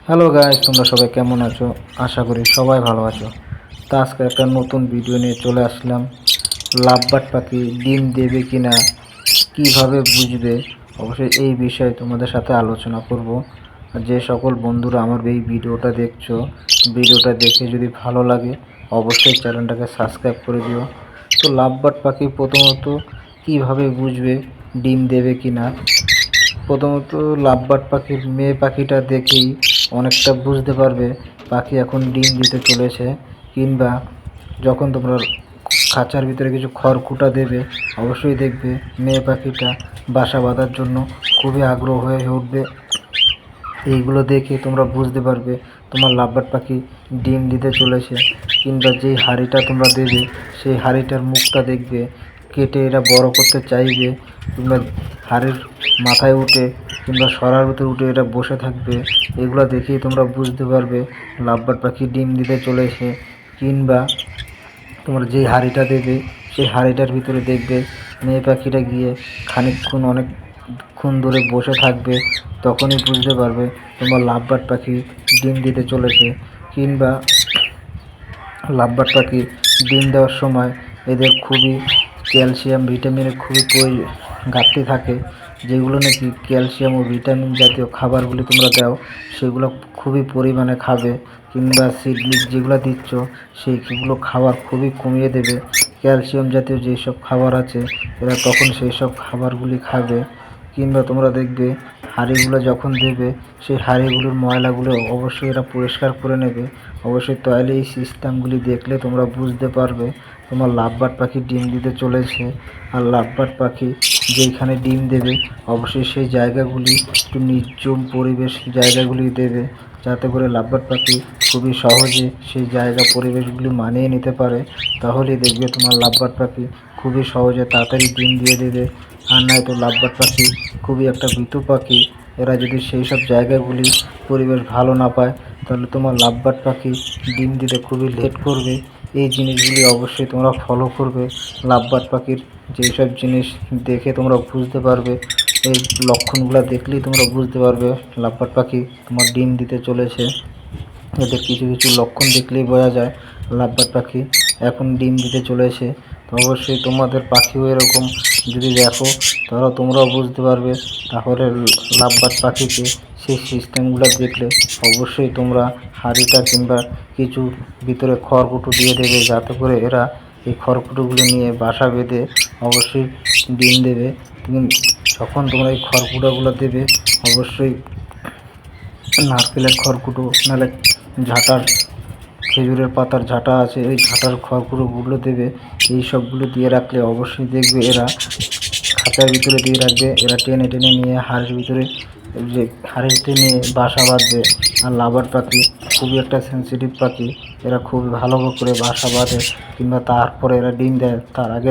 Hello guys, তোমরা সবাই কেমন আছো? আশা করি সবাই ভালো আছো। তো আজকে একটা নতুন ভিডিও নিয়ে চলে আসলাম। লাভবার্ড পাখি ডিম দেবে কি না, কীভাবে বুঝবে, অবশ্যই এই বিষয়ে তোমাদের সাথে আলোচনা করব। আর যে সকল বন্ধুরা আমার এই ভিডিওটা দেখছো, ভিডিওটা দেখে যদি ভালো লাগে অবশ্যই চ্যানেলটাকে সাবস্ক্রাইব করে দিও। তো লাভবার্ড পাখি প্রথমত কীভাবে বুঝবে ডিম দেবে কি না, প্রথমত লাভবার্ড পাখির মেয়ে পাখিটা দেখেই অনেকটা বুঝতে পারবে পাখি এখন ডিম দিতে চলেছে। কিংবা যখন তোমরা খাঁচার ভিতরে কিছু খড়কুটা দেবে, অবশ্যই দেখবে মেয়ে পাখিটা বাসা বাঁধার জন্য খুবই আগ্রহ হয়ে উঠবে। এইগুলো দেখে তোমরা বুঝতে পারবে তোমার লাভবার্ড পাখি ডিম দিতে চলেছে। কিংবা যেই হাঁড়িটা তোমরা দেবে সেই হাঁড়িটার মুখটা দেখবে কেটে এরা বড় করতে চাইবে, কিংবা হাঁড়ির মাথায় উঠে কিংবা সরার ভিতরে উঠে এটা বসে থাকবে। এগুলো দেখেই তোমরা বুঝতে পারবে লাভবার্ড পাখি ডিম দিতে চলেছে। কিংবা তোমরা যেই হাঁড়িটা দেবে সেই হাঁড়িটার ভিতরে দেখবে মেয়ে পাখিটা গিয়ে অনেকক্ষণ ধরে বসে থাকবে, তখনই বুঝতে পারবে তোমার লাভবার্ড পাখি ডিম দিতে চলেছে। কিংবা লাভবার্ড পাখি ডিম দেওয়ার সময় এদের খুবই ক্যালসিয়াম ভিটামিনের খুবই ঘাটতি থাকে। যেগুলো নাকি ক্যালসিয়াম ও ভিটামিন জাতীয় খাবারগুলি তোমরা দাও সেগুলো খুবই পরিমাণে খাবে। কিংবা সিডলিং যেগুলো দিচ্ছ সেইগুলো খাবার খুবই কমিয়ে দেবে। ক্যালসিয়াম জাতীয় যেসব খাবার আছে এরা তখন সেই সব খাবারগুলি খাবে। কিংবা তোমরা দেখবে হাঁড়িগুলো যখন দেবে সেই হাঁড়িগুলোর ময়লাগুলো অবশ্যই এরা পরিষ্কার করে নেবে। অবশ্যই তাহলে এই সিস্টেমগুলি দেখলে তোমরা বুঝতে পারবে তোমার লাভবার্ড পাখি ডিম দিতে চলেছে। আর লাভবার্ড পাখি যেইখানে ডিম দেবে অবশ্যই সেই জায়গাগুলি একটু নির্জন পরিবেশ জায়গাগুলি দেবে, যাতে করে লাভবার্ড পাখি খুবই সহজে সেই জায়গা পরিবেশগুলি মানিয়ে নিতে পারে। তাহলেই দেখবে তোমার লাভবার্ড পাখি খুবই সহজে তাড়াতাড়ি ডিম দিয়ে দেবে। আর নয়তো লাভবার্ড পাখি খুবই একটা ভীতু পাখি, এরা যদি সেই সব জায়গাগুলি পরিবেশ ভালো না পায় তাহলে তোমার লাভবার্ড পাখি ডিম দিতে খুবই লেট করবে। এই জিনিসগুলি অবশ্যই তোমরা ফলো করবে। লাভবার্ড পাখির যেই সব জিনিস দেখে তোমরা বুঝতে পারবে, এই লক্ষণগুলো দেখলেই তোমরা বুঝতে পারবে লাভবার্ড পাখি তোমার ডিম দিতে চলেছে। এদের কিছু কিছু লক্ষণ দেখলেই বোঝা যায় লাভবার্ড পাখি এখন ডিম দিতে চলেছে। তো অবশ্যই তোমাদের পাখিও এরকম যদি দেখো তাহলে তোমরাও বুঝতে পারবে। তাহলে লাভবার্ড পাখিকে সেই সিস্টেমগুলো দেখলে অবশ্যই তোমরা হাঁড়িটা কিংবা কিছু ভিতরে খড়কুটো দিয়ে দেবে, যাতে করে এরা এই খড়কুটোগুলো নিয়ে বাসা বেঁধে অবশ্যই ডিম দেবে। যখন তোমরা এই খড়কুটোগুলো দেবে অবশ্যই নারকেলের খড়কুটো নাহলে ঝাঁটার খেজুরের পাতার ঝাঁটা আছে এই ঝাঁটার খড়কুটোগুলো দেবে। এই সবগুলো দিয়ে রাখলে অবশ্যই দেখবে এরা খাঁচার ভিতরে দিয়ে রাখবে, এরা টেনে টেনে নিয়ে হাঁড়িতে নিয়ে বাসা বাঁধবে। আর লাভবার্ড পাখি খুবই একটা সেন্সিটিভ পাখি, এরা খুব ভালো করে বাসা বাঁধে। কিংবা তারপরে এরা ডিম দেয় তার আগে